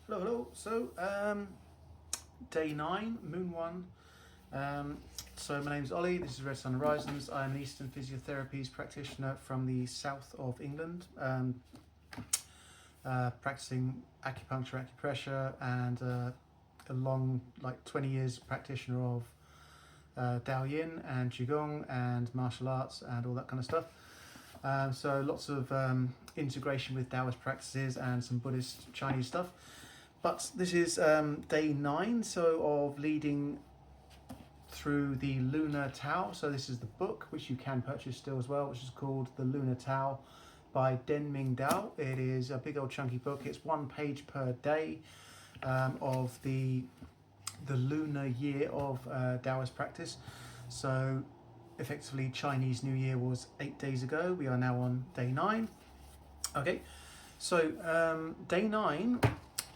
Hello, hello. So, day 9, moon 1. So, my name's Ollie. This is Red Sun Horizons. I'm an Eastern Physiotherapies practitioner from the south of England, practicing acupuncture, acupressure, and a long, like 20 years practitioner of Dao Yin and Qigong and martial arts and all that kind of stuff. So, lots of integration with Taoist practices and some Buddhist Chinese stuff. But this is day 9, so of leading through the Lunar Tao. So this is the book, which you can purchase still as well, which is called The Lunar Tao by Denming Dao. It is a big old chunky book. It's 1 page per day of the lunar year of Taoist practice. So effectively Chinese New Year was 8 days ago. We are now on day 9. Okay, so day 9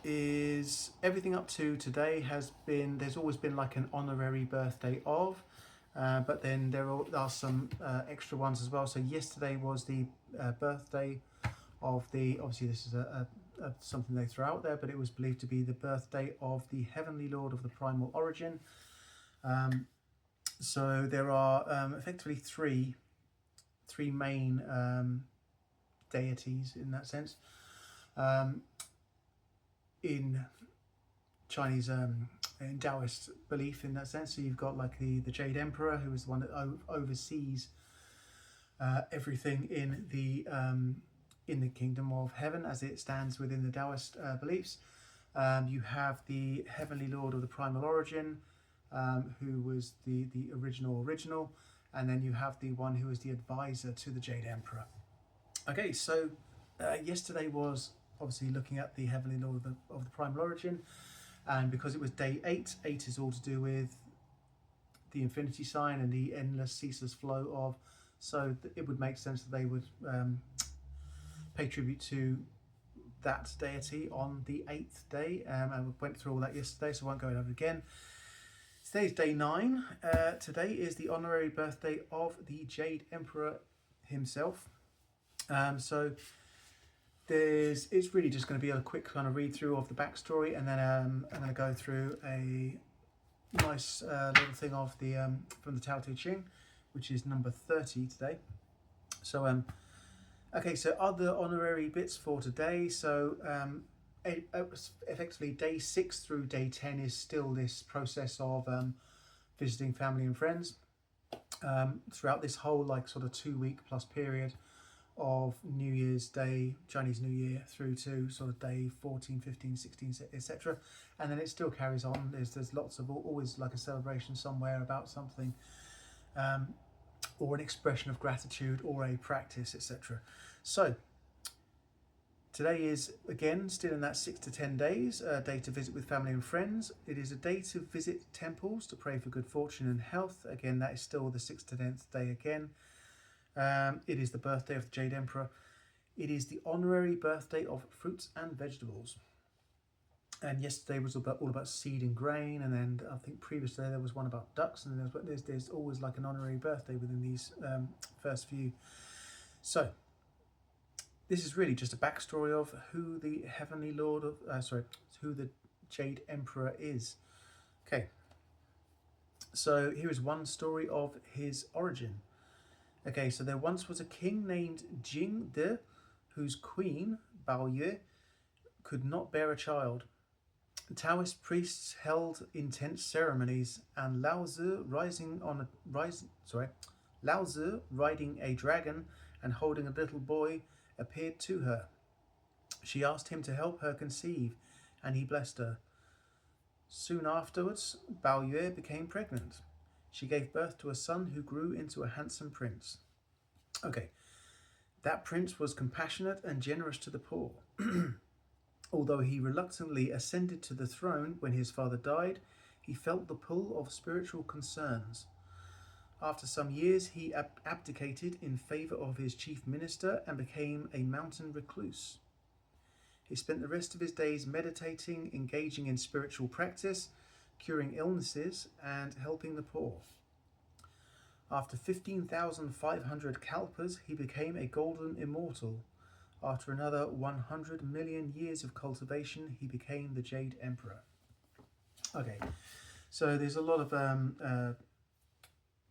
is everything up to today has been, there's always been like an honorary birthday of, but then there are some extra ones as well. So yesterday was the birthday of the, obviously this is something they throw out there, but it was believed to be the birthday of the Heavenly Lord of the Primal Origin. So there are effectively three main deities in that sense. In Chinese, in Taoist belief in that sense. So you've got like the Jade Emperor, who is the one that oversees everything in the kingdom of heaven as it stands within the Taoist beliefs. You have the Heavenly Lord of the Primal Origin, who was the original, and then you have the one who is the advisor to the Jade Emperor. Okay, so yesterday was obviously looking at the Heavenly Lord of the Primal Origin, and because it was day 8 is all to do with the infinity sign and the endless ceaseless flow of, so it would make sense that they would pay tribute to that deity on the 8th day, and we went through all that yesterday, so I won't go over it again. Today's day 9. Today is the honorary birthday of the Jade Emperor himself. So it's really just going to be a quick kind of read through of the backstory, and then I'm going to go through a nice little thing of the from the Tao Te Ching, which is number 30 today. So okay, so other honorary bits for today. So effectively day 6 through day 10 is still this process of visiting family and friends throughout this whole like sort of 2-week plus period of New Year's Day, Chinese New Year, through to sort of day 14, 15, 16, etc. And then it still carries on. There's lots of always like a celebration somewhere about something, or an expression of gratitude or a practice, etc. So today is again still in that 6 to 10 days, a day to visit with family and friends. It is a day to visit temples to pray for good fortune and health. Again, that is still the 6th to 10th day again. It is the birthday of the Jade Emperor. It is the honorary birthday of fruits and vegetables. And yesterday was all about seed and grain, and then I think previously there was one about ducks, and there's always like an honorary birthday within these first few. So this is really just a backstory of who the Heavenly Lord of, who the Jade Emperor is. Okay. So here is one story of his origin. Okay, so there once was a king named Jing De, whose queen, Bao Yue, could not bear a child. Taoist priests held intense ceremonies, and Lao Tzu riding a dragon and holding a little boy appeared to her. She asked him to help her conceive, and he blessed her. Soon afterwards, Bao Yue became pregnant. She gave birth to a son who grew into a handsome prince. Okay, that prince was compassionate and generous to the poor. Although he reluctantly ascended to the throne when his father died, he felt the pull of spiritual concerns. After some years, he abdicated in favor of his chief minister and became a mountain recluse. He spent the rest of his days meditating, engaging in spiritual practice, curing illnesses, and helping the poor. After 15,500 kalpas, he became a golden immortal. After another 100 million years of cultivation, he became the Jade Emperor. Okay, so there's a lot of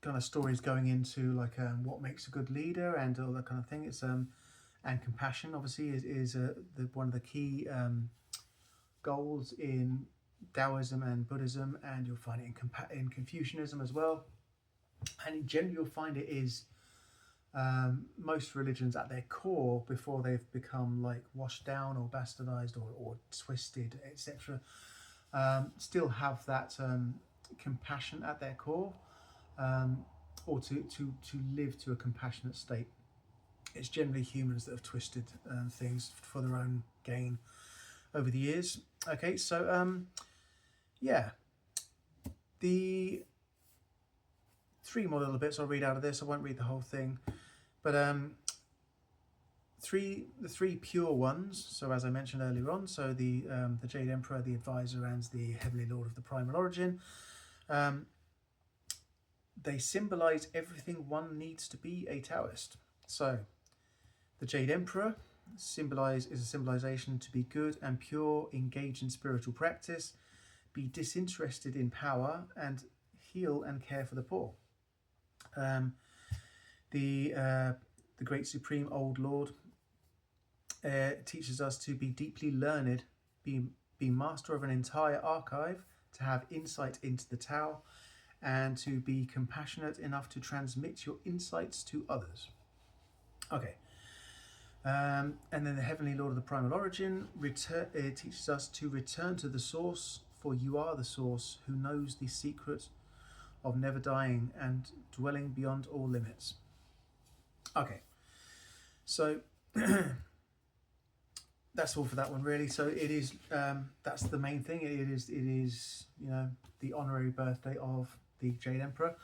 kind of stories going into like what makes a good leader and all that kind of thing. It's and compassion obviously is one of the key goals in Taoism and Buddhism, and you'll find it in Confucianism as well. And in general, you'll find it is most religions at their core, before they've become like washed down or bastardized or twisted, etc., still have that compassion at their core, or to live to a compassionate state. It's generally humans that have twisted things for their own gain over the years. Okay, so yeah, the three more little bits I'll read out of this. I won't read the whole thing, but the three pure ones. So as I mentioned earlier on, so the Jade Emperor, the Advisor, and the Heavenly Lord of the Primal Origin. They symbolize everything one needs to be a Taoist. So the Jade Emperor is a symbolization to be good and pure, engage in spiritual practice, be disinterested in power, and heal and care for the poor. The Great Supreme Old Lord teaches us to be deeply learned, be master of an entire archive, to have insight into the Tao, and to be compassionate enough to transmit your insights to others. Okay. And then the Heavenly Lord of the Primal Origin teaches us to return to the source, for you are the source who knows the secret of never dying and dwelling beyond all limits. Okay, so that's all for that one, really. So it is that's the main thing. It is the honorary birthday of the Jade Emperor.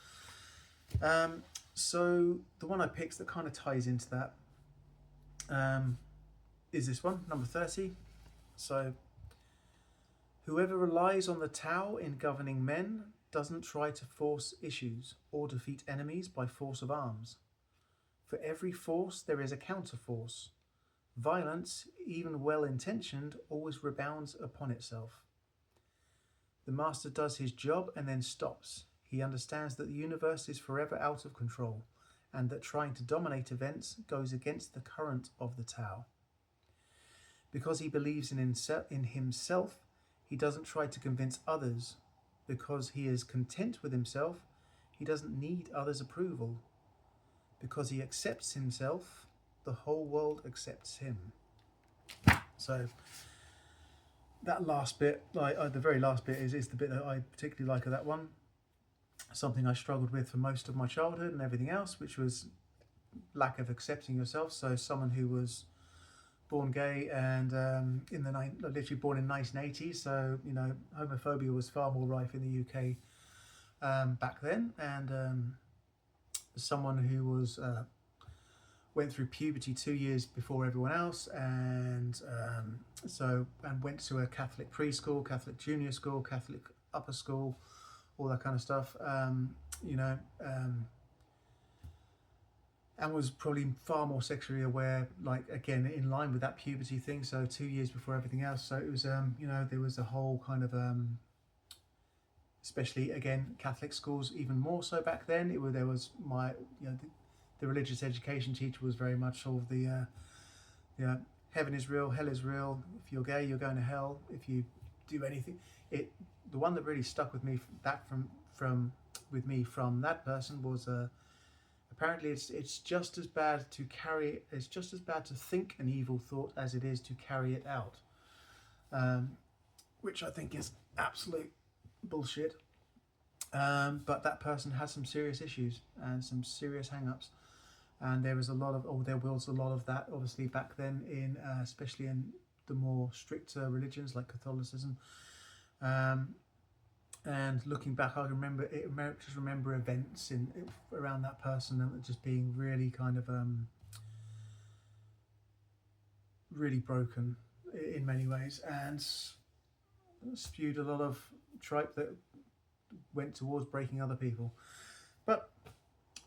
So the one I picked that kind of ties into that is this one, number 30. So whoever relies on the Tao in governing men doesn't try to force issues or defeat enemies by force of arms. For every force there is a counterforce. Violence, even well-intentioned, always rebounds upon itself. The master does his job and then stops. He understands that the universe is forever out of control, and that trying to dominate events goes against the current of the Tao. Because he believes in himself, he doesn't try to convince others. Because he is content with himself, he doesn't need others' approval. Because he accepts himself, the whole world accepts him. So that last bit, the very last bit, is the bit that I particularly like of that one. Something I struggled with for most of my childhood and everything else, which was lack of accepting yourself. So someone who was born gay and literally born in 1980, so homophobia was far more rife in the UK back then, and someone who was went through puberty 2 years before everyone else, and went to a Catholic preschool, Catholic junior school, Catholic upper school, all that kind of stuff, and was probably far more sexually aware, like again in line with that puberty thing. So 2 years before everything else. So it was there was a whole kind of especially again Catholic schools even more so back then. There was the religious education teacher was very much sort of the heaven is real, hell is real. If you're gay, you're going to hell. If you do anything, the one that really stuck with me from that person was apparently it's just as bad to think an evil thought as it is to carry it out, which I think is absolute bullshit. But that person has some serious issues and some serious hang-ups, and there was a lot of that obviously back then in especially in the more stricter religions like Catholicism. And looking back, I just remember events around that person and just being really kind of really broken in many ways, and spewed a lot of tripe that went towards breaking other people. But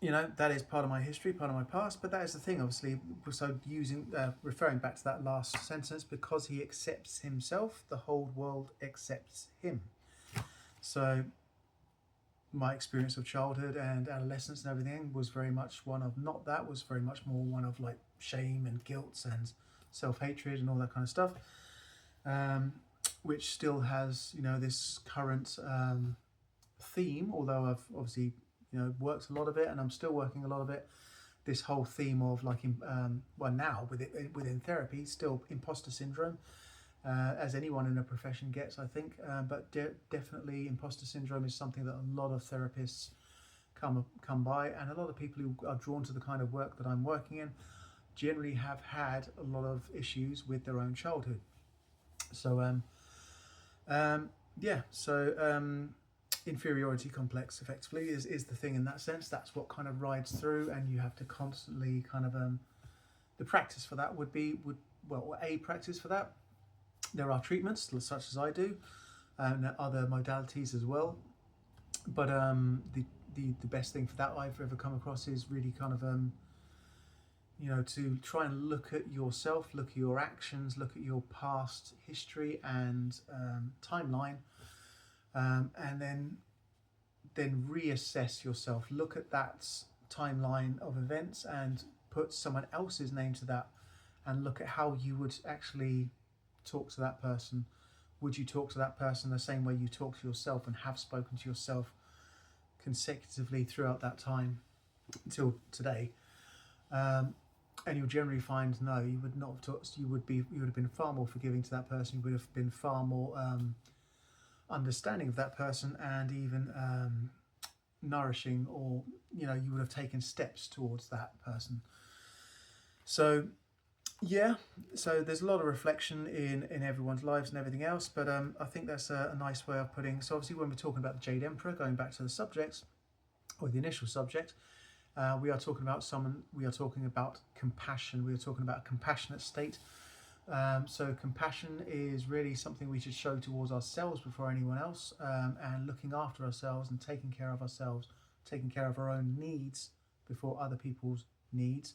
you know, that is part of my history, part of my past. But that is the thing, obviously. So referring back to that last sentence, because he accepts himself, the whole world accepts him. So my experience of childhood and adolescence and everything was very much one of not that, was very much more one of like shame and guilt and self-hatred and all that kind of stuff, which still has, you know, this current theme, although I've obviously, you know, worked a lot of it and I'm still working a lot of it. This whole theme of like well, now within therapy, still imposter syndrome, as anyone in a profession gets, I think. But definitely, imposter syndrome is something that a lot of therapists come by, and a lot of people who are drawn to the kind of work that I'm working in generally have had a lot of issues with their own childhood. So, yeah. So, inferiority complex, effectively, is the thing in that sense. That's what kind of rides through, and you have to constantly kind of the practice for that would a practice for that. There are treatments such as I do, and other modalities as well. But the best thing for that I've ever come across is really kind of you know, to try and look at yourself, look at your actions, look at your past history and timeline, and then reassess yourself. Look at that timeline of events and put someone else's name to that, and look at how you would actually talk to that person. Would you talk to that person the same way you talk to yourself and have spoken to yourself consecutively throughout that time until today? And you'll generally find no, you would not have talked. You would have been far more forgiving to that person. You would have been far more understanding of that person, and even nourishing, or, you know, you would have taken steps towards that person. So yeah, so there's a lot of reflection in everyone's lives and everything else, but I think that's a nice way of putting. So obviously, when we're talking about the Jade Emperor, going back to the subject or the initial subject, we are talking about someone. We are talking about compassion. We are talking about a compassionate state. So compassion is really something we should show towards ourselves before anyone else, and looking after ourselves and taking care of ourselves, taking care of our own needs before other people's needs.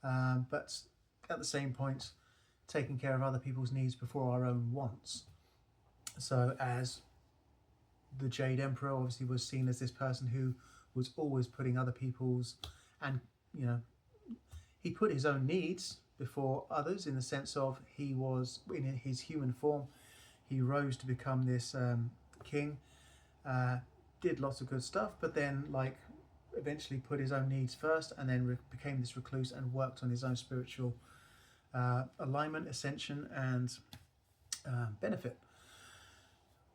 But at the same point, taking care of other people's needs before our own wants. So as the Jade Emperor obviously was seen as this person who was always putting other people's, and, you know, he put his own needs before others, in the sense of he was in his human form. He rose to become this king, did lots of good stuff, but then like eventually put his own needs first, and then became this recluse and worked on his own spiritual alignment, ascension, and benefit.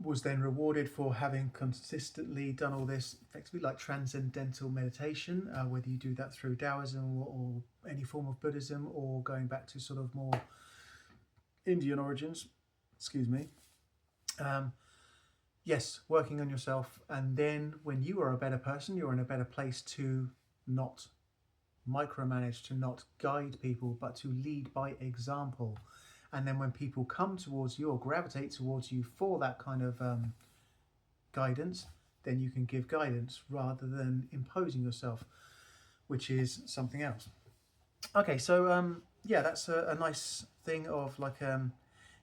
Was then rewarded for having consistently done all this, effectively like transcendental meditation, whether you do that through Taoism or any form of Buddhism, or going back to sort of more Indian origins. Excuse me. Yes, working on yourself, and then when you are a better person, you're in a better place to not micromanage, to not guide people, but to lead by example. And then when people come towards you or gravitate towards you for that kind of guidance, then you can give guidance rather than imposing yourself, which is something else. Okay, so yeah, that's a nice thing of like,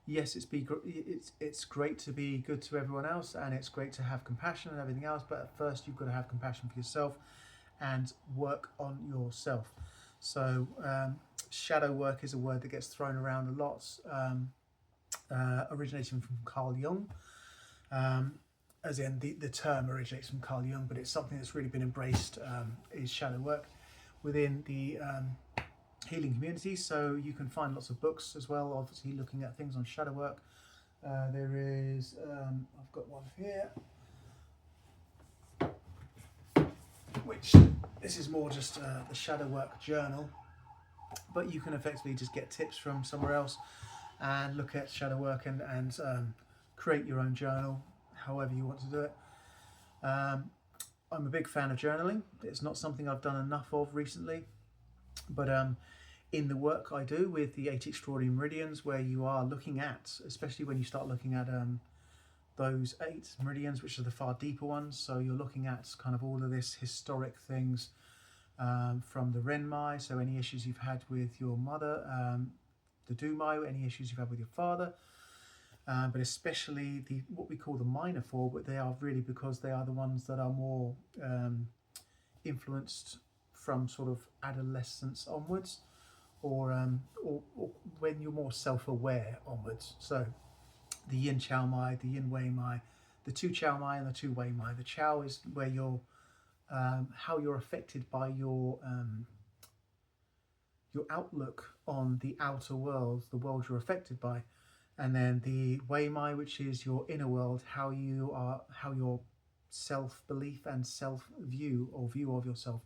yes, it's great to be good to everyone else, and it's great to have compassion and everything else, but at first you've got to have compassion for yourself and work on yourself. So shadow work is a word that gets thrown around a lot, originating from Carl Jung, as in the term originates from Carl Jung, but it's something that's really been embraced, is shadow work within the healing community. So you can find lots of books as well, obviously looking at things on shadow work. There is, I've got one here, which this is more just the shadow work journal, but you can effectively just get tips from somewhere else and look at shadow work and create your own journal, however you want to do it. I'm a big fan of journaling. It's not something I've done enough of recently, but in the work I do with the 8 extraordinary meridians, where you are looking at, especially when you start looking at those 8 meridians, which are the far deeper ones, so you're looking at kind of all of this historic things, from the Renmai, so any issues you've had with your mother, the Dumai, any issues you've had with your father, but especially what we call the minor four, but they are really because they are the ones that are more influenced from sort of adolescence onwards, or when you're more self-aware onwards. So the Yin Chao Mai, the Yin Wei Mai, the Tu Chao Mai and the Tu Wei Mai. The Chao is where you're how you're affected by your outlook on the outer world, the world you're affected by, and then the Wei Mai, which is your inner world, how your self-belief and self-view or view of yourself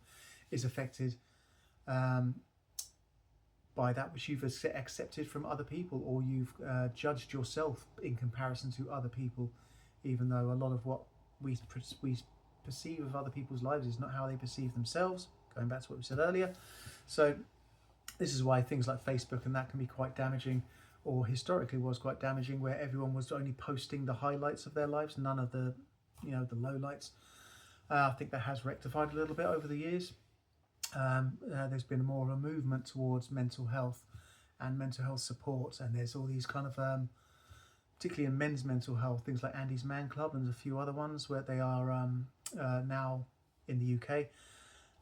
is affected by that which you've accepted from other people, or you've judged yourself in comparison to other people, even though a lot of what we perceive of other people's lives is not how they perceive themselves, going back to what we said earlier. So this is why things like Facebook and that can be quite damaging, or historically was quite damaging, where everyone was only posting the highlights of their lives, none of the the lowlights. I think that has rectified a little bit over the years. There's been more of a movement towards mental health and mental health support, and there's all these kind of particularly in men's mental health, things like Andy's Man Club and a few other ones where they are now in the UK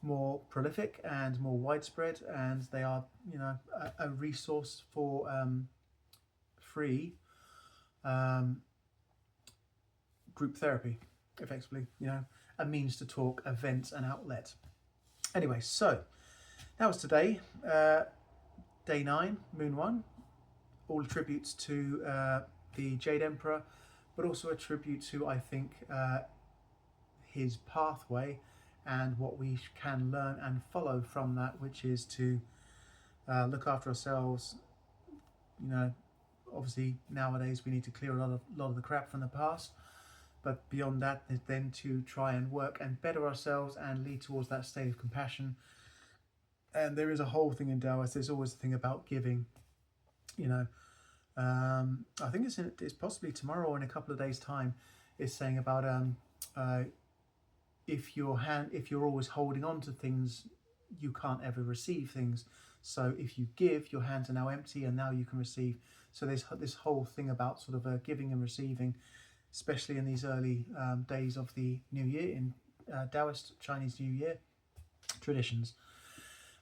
more prolific and more widespread, and they are a resource for free group therapy, effectively, a means to talk, a vent, an outlet. Anyway, so that was today, day 9, moon 1, all tributes to the Jade Emperor, but also a tribute to, I think, his pathway and what we can learn and follow from that, which is to look after ourselves. Obviously nowadays we need to clear a lot of the crap from the past, but beyond that, then to try and work and better ourselves and lead towards that state of compassion. And there is a whole thing in Taoist. There's always a thing about giving. I think it's possibly tomorrow or in a couple of days' time. It's saying about if you're always holding on to things, you can't ever receive things. So if you give, your hands are now empty, and now you can receive. So there's this whole thing about sort of giving and receiving, especially in these early days of the New Year, in Taoist Chinese New Year traditions.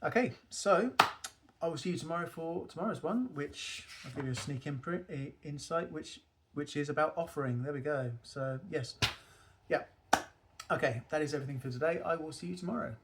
Okay, so I will see you tomorrow for tomorrow's one, which I'll give you a sneak insight, which is about offering. There we go. So yes, yeah. Okay, that is everything for today. I will see you tomorrow.